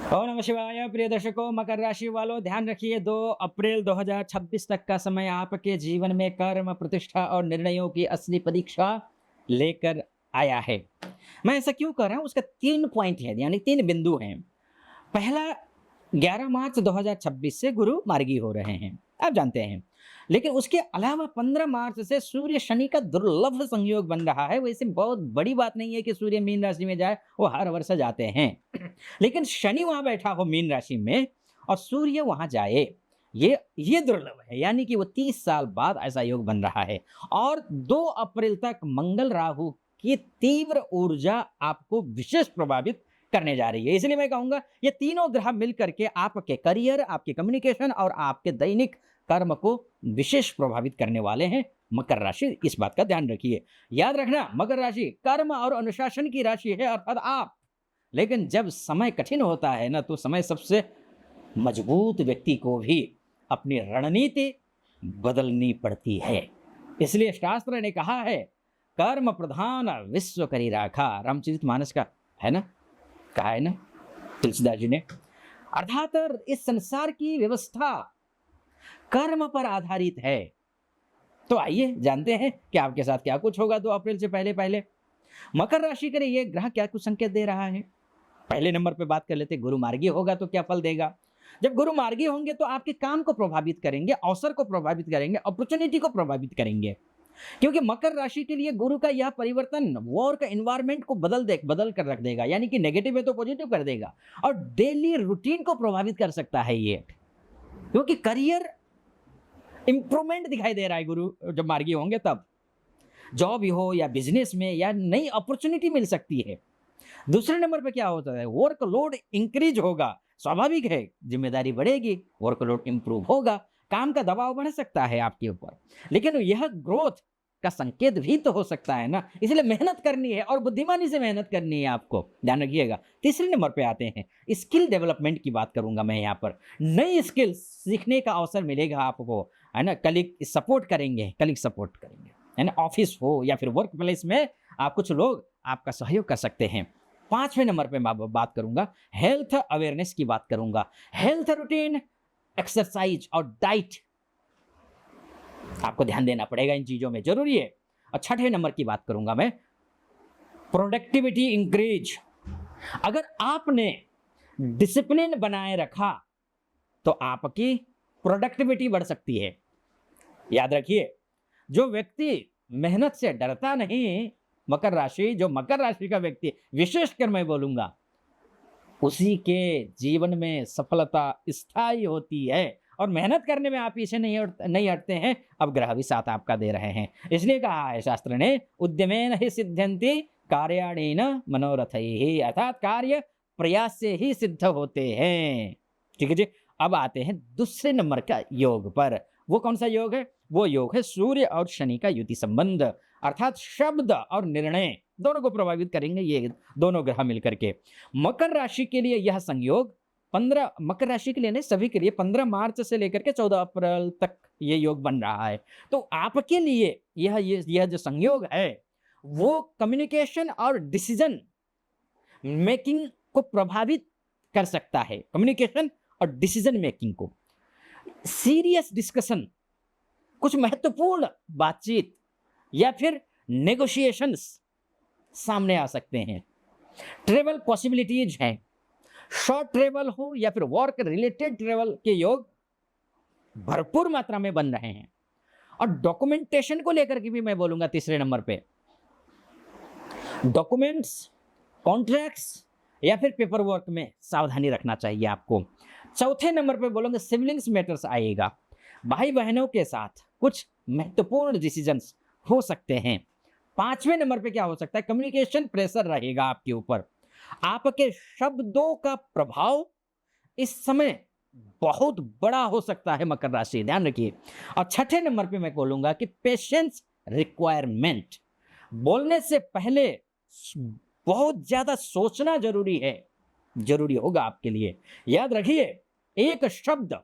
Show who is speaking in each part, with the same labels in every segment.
Speaker 1: ओम नमः शिवाय। प्रिय दर्शकों, मकर राशि वालों, ध्यान रखिए 2 अप्रैल 2026 तक का समय आपके जीवन में कर्म, प्रतिष्ठा और निर्णयों की असली परीक्षा लेकर आया है। मैं ऐसा क्यों कर रहा हूँ, उसका 3 पॉइंट है, यानी 3 बिंदु हैं। पहला, 11 मार्च 2026 से गुरु मार्गी हो रहे हैं, आप जानते हैं। लेकिन उसके अलावा 15 मार्च से सूर्य शनि का दुर्लभ संयोग बन रहा है। वैसे बहुत बड़ी बात नहीं है कि सूर्य मीन राशि में जाए, वो हर वर्ष जाते हैं। लेकिन शनि वहां बैठा हो मीन राशि में और सूर्य वहां जाए, ये दुर्लभ है। यानी कि वो 30 साल बाद ऐसा योग बन रहा है। और 2 अप्रैल तक मंगल राहु की तीव्र ऊर्जा आपको विशेष प्रभावित करने जा रही है। इसलिए मैं कहूंगा ये तीनों ग्रह मिलकर के आपके करियर, आपके कम्युनिकेशन और आपके दैनिक कर्म को विशेष प्रभावित करने वाले हैं। मकर राशि, इस बात का ध्यान रखिए। याद रखना, मकर राशि कर्म और अनुशासन की राशि है, अर्थात आप। लेकिन जब समय कठिन होता है ना, तो समय सबसे मजबूत व्यक्ति को भी अपनी रणनीति बदलनी पड़ती है। इसलिए शास्त्र ने कहा है, कर्म प्रधान विश्व करी राखा, रामचरितमानस का है ना, कहा है ना तुलसीदास जी ने। अर्थात इस संसार की व्यवस्था कर्म पर आधारित है। तो आइए जानते हैं कि आपके साथ क्या कुछ होगा 2 अप्रैल से पहले पहले। मकर राशि के लिए ये ग्रह क्या कुछ संकेत दे रहा है। पहले नंबर पे बात कर लेते हैं, गुरु मार्गी होगा तो क्या फल देगा। जब गुरु मार्गी होंगे तो आपके काम को प्रभावित करेंगे, अवसर को प्रभावित करेंगे, अपॉर्चुनिटी को प्रभावित करेंगे। क्योंकि मकर राशि के लिए गुरु का यह परिवर्तन वर्क एनवायरनमेंट को बदल कर रख देगा। यानी कि नेगेटिव है तो पॉजिटिव कर देगा और डेली रूटीन को प्रभावित कर सकता है ये। क्योंकि करियर इंप्रूवमेंट दिखाई दे रहा है गुरु जब मार्गी होंगे तब। जॉब ही हो या बिजनेस में या नई अपॉर्चुनिटी मिल सकती है। दूसरे नंबर पे क्या होता है, वर्कलोड इंक्रीज होगा। स्वाभाविक है, जिम्मेदारी बढ़ेगी, वर्कलोड इंप्रूव होगा, काम का दबाव बढ़ सकता है आपके ऊपर। लेकिन यह ग्रोथ का संकेत भी तो हो सकता है ना। इसलिए मेहनत करनी है और बुद्धिमानी से मेहनत करनी है, आपको ध्यान रखिएगा। तीसरे नंबर पे आते हैं, स्किल डेवलपमेंट की बात करूंगा मैं यहाँ पर। नई स्किल सीखने का अवसर मिलेगा आपको, है ना। कलीग सपोर्ट करेंगे, है ना। ऑफिस हो या फिर वर्क प्लेस में आप कुछ लोग आपका सहयोग कर सकते हैं। 5वें नंबर पे मैं बात करूंगा, हेल्थ अवेयरनेस की बात करूंगा। हेल्थ रूटीन, एक्सरसाइज और डाइट, आपको ध्यान देना पड़ेगा, इन चीजों में जरूरी है। और 6वें नंबर की बात करूंगा मैं, प्रोडक्टिविटी इंक्रीज। अगर आपने डिसिप्लिन बनाए रखा तो आपकी प्रोडक्टिविटी बढ़ सकती है। याद रखिए, जो व्यक्ति मेहनत से डरता नहीं, जो मकर राशि का व्यक्ति विशेषकर मैं बोलूंगा, उसी के जीवन में सफलता स्थायी होती है। और मेहनत करने में आप पीछे नहीं हटते हैं। अब ग्रह भी साथ आपका दे रहे हैं। इसलिए कहा है शास्त्र ने, उद्यमेन ही सिद्ध्यन्ति कार्याणेन मनोरथैः, अर्थात कार्य प्रयास से ही सिद्ध होते हैं। ठीक है जी। अब आते हैं दूसरे नंबर का योग पर। वो कौन सा योग है? वो योग है सूर्य और शनि का युति संबंध, अर्थात शब्द और निर्णय दोनों को प्रभावित करेंगे ये दोनों ग्रह मिलकर के। मकर राशि के लिए यह संयोग 15, मकर राशि के लिए नहीं, सभी के लिए 15 मार्च से लेकर के 14 अप्रैल तक ये योग बन रहा है। तो आपके लिए यह जो संयोग है, वो कम्युनिकेशन और डिसीजन मेकिंग को प्रभावित कर सकता है। कम्युनिकेशन और डिसीजन मेकिंग को, सीरियस डिस्कशन, कुछ महत्वपूर्ण बातचीत या फिर नेगोशिएशंस सामने आ सकते हैं। ट्रेवल पॉसिबिलिटीज हैं, शॉर्ट ट्रेवल हो या फिर वर्क रिलेटेड ट्रेवल के योग भरपूर मात्रा में बन रहे हैं। और डॉक्यूमेंटेशन को लेकर के भी मैं बोलूंगा तीसरे नंबर पे, डॉक्यूमेंट्स, कॉन्ट्रैक्ट्स या फिर पेपर वर्क में सावधानी रखना चाहिए आपको। चौथे नंबर पे बोलूंगा सिबलिंग्स मैटर्स आएगा। भाई बहनों के साथ कुछ महत्वपूर्ण डिसीजंस हो सकते हैं। 5वें नंबर पे क्या हो सकता है, कम्युनिकेशन प्रेशर रहेगा आपके ऊपर। आपके शब्दों का प्रभाव इस समय बहुत बड़ा हो सकता है, मकर राशि ध्यान रखिए। और 6ठे नंबर पे मैं बोलूंगा कि पेशेंस रिक्वायरमेंट, बोलने से पहले बहुत ज्यादा सोचना जरूरी होगा आपके लिए। याद रखिए, एक शब्द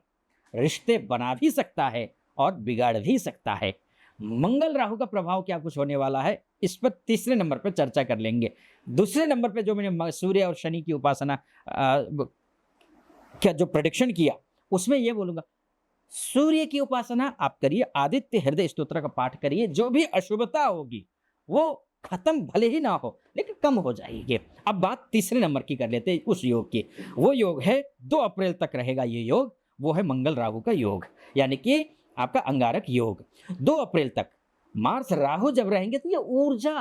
Speaker 1: रिश्ते बना भी सकता है और बिगाड़ भी सकता है। मंगल राहु का प्रभाव क्या कुछ होने वाला है, इस पर तीसरे नंबर पर चर्चा कर लेंगे। दूसरे नंबर पे जो मैंने सूर्य और शनि की उपासना क्या जो प्रेडिक्शन किया उसमें ये बोलूँगा, सूर्य की उपासना आप करिए, आदित्य हृदय स्तोत्र का पाठ करिए, जो भी अशुभता होगी वो खत्म भले ही ना हो लेकिन कम हो जाएगी। अब बात तीसरे नंबर की कर लेते हैं उस योग की। वो योग है 2 अप्रैल तक रहेगा ये योग, वो है मंगल राहु का योग, यानी कि आपका अंगारक योग। 2 अप्रैल तक मार्स राहु जब रहेंगे तो ये ऊर्जा,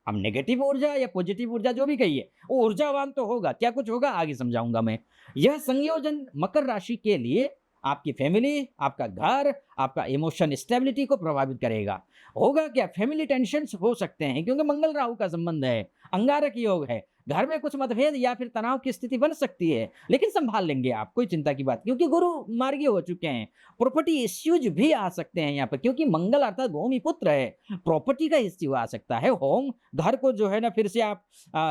Speaker 1: अब नेगेटिव ऊर्जा या पॉजिटिव ऊर्जा जो भी कहिए, वो ऊर्जावान तो होगा, क्या कुछ होगा आगे समझाऊंगा मैं। यह संयोजन मकर राशि के लिए आपकी फैमिली, आपका घर, आपका इमोशन स्टेबिलिटी को प्रभावित करेगा। होगा क्या, फैमिली टेंशन्स हो सकते हैं क्योंकि मंगल राहु का संबंध है, अंगारक योग है, घर में कुछ मतभेद या फिर तनाव की स्थिति बन सकती है, लेकिन संभाल लेंगे आप, कोई चिंता की बात, क्योंकि गुरु मार्गी हो चुके हैं। प्रॉपर्टी इश्यूज भी आ सकते हैं यहाँ पर, क्योंकि मंगल अर्थात भूमि पुत्र है, प्रॉपर्टी का इश्यू आ सकता है। होम, घर को जो है ना फिर से आप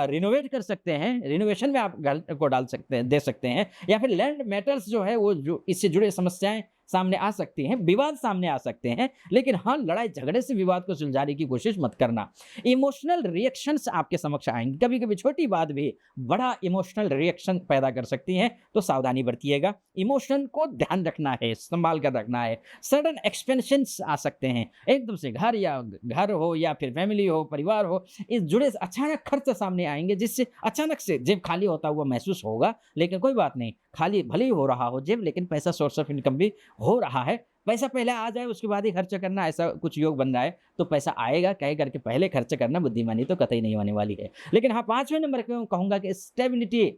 Speaker 1: रिनोवेट कर सकते हैं, रिनोवेशन में आप घर को डाल सकते हैं, दे सकते हैं, या फिर लैंड मैटर्स जो है वो जो इससे जुड़े समस्याएं सामने आ सकती हैं, विवाद सामने आ सकते हैं, लेकिन हाँ, लड़ाई झगड़े से विवाद को सुलझाने की कोशिश मत करना। इमोशनल रिएक्शंस आपके समक्ष आएंगे, कभी कभी छोटी बात भी बड़ा इमोशनल रिएक्शन पैदा कर सकती है, तो सावधानी बरतिएगा। इमोशन को ध्यान रखना है, संभाल कर रखना है। सडन एक्सपेंशंस आ सकते हैं, एकदम से घर हो या फिर फैमिली हो, परिवार हो, इस जुड़े अचानक खर्च सामने आएंगे, जिससे अचानक से जेब खाली होता हुआ महसूस होगा, लेकिन कोई बात नहीं, खाली भले ही हो रहा हो जेब, लेकिन पैसा सोर्स ऑफ इनकम भी हो रहा है। पैसा पहले आ जाए उसके बाद ही खर्च करना, ऐसा कुछ योग बन रहा है तो पैसा आएगा कह करके पहले खर्च करना बुद्धिमानी तो कतई नहीं होने वाली है। लेकिन हाँ, 5वें नंबर पे कहूंगा कि स्टेबिलिटी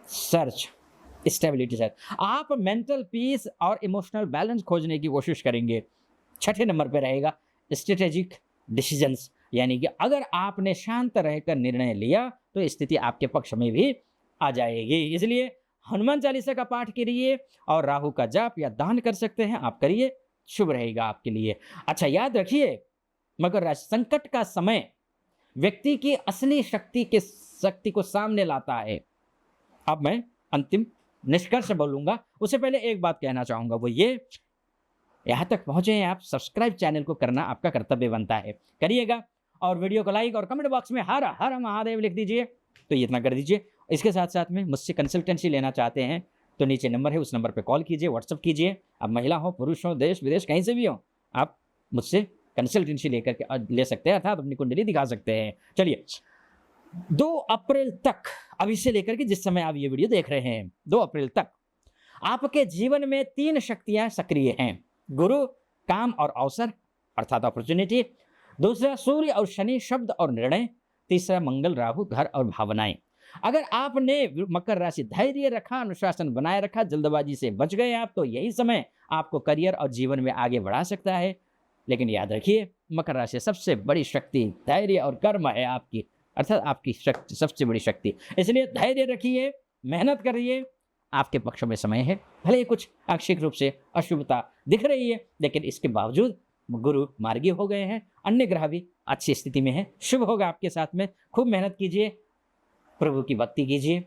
Speaker 1: सर्च, आप मेंटल पीस और इमोशनल बैलेंस खोजने की कोशिश करेंगे। 6ठे नंबर पे रहेगा स्ट्रेटेजिक डिसीजंस, यानी कि अगर आपने शांत रहकर निर्णय लिया तो स्थिति आपके पक्ष में भी आ जाएगी। इसलिए हनुमान चालीसा का पाठ करिए और राहु का जाप या दान कर सकते हैं आप, करिए, शुभ रहेगा आपके लिए। अच्छा, याद रखिए मकर राशि, संकट का समय व्यक्ति की असली शक्ति को सामने लाता है। अब मैं अंतिम निष्कर्ष बोलूंगा, उससे पहले एक बात कहना चाहूंगा, वो ये, यहां तक पहुंचे हैं आप, सब्सक्राइब चैनल को करना आपका कर्तव्य बनता है, करिएगा। और वीडियो को लाइक और कमेंट बॉक्स में हर हर महादेव लिख दीजिए, तो इतना कर दीजिए। इसके साथ साथ में मुझसे कंसल्टेंसी लेना चाहते हैं तो नीचे नंबर है, उस नंबर पे कॉल कीजिए, व्हाट्सअप कीजिए। अब महिला हो, पुरुष हो, देश विदेश कहीं से भी हो, आप मुझसे कंसल्टेंसी लेकर के ले सकते हैं, अर्थात अपनी कुंडली दिखा सकते हैं। चलिए, 2 अप्रैल तक, अभी से लेकर के जिस समय आप ये वीडियो देख रहे हैं, 2 अप्रैल तक आपके जीवन में 3 शक्तियां सक्रिय हैं। गुरु, काम और अवसर अर्थात अपॉर्चुनिटी। दूसरा सूर्य और शनि, शब्द और निर्णय। तीसरा मंगल राहु, घर और भावनाएं। अगर आपने मकर राशि धैर्य रखा, अनुशासन बनाए रखा, जल्दबाजी से बच गए आप, तो यही समय आपको करियर और जीवन में आगे बढ़ा सकता है। लेकिन याद रखिए, मकर राशि सबसे बड़ी शक्ति धैर्य और कर्म है आपकी, अर्थात आपकी शक्ति सबसे बड़ी शक्ति। इसलिए धैर्य रखिए, मेहनत करिए, आपके पक्ष में समय है। भले ही कुछ आंशिक रूप से अशुभता दिख रही है, लेकिन इसके बावजूद गुरु मार्गी हो गए हैं, अन्य ग्रह भी अच्छी स्थिति में है, शुभ होगा आपके साथ में। खूब मेहनत कीजिए, प्रभु की भक्ति कीजिए,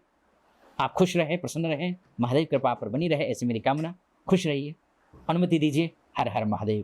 Speaker 1: आप खुश रहें, प्रसन्न रहें, महादेव कृपा पर बनी रहे, ऐसी मेरी कामना। खुश रहिए, अनुमति दीजिए। हर हर महादेव।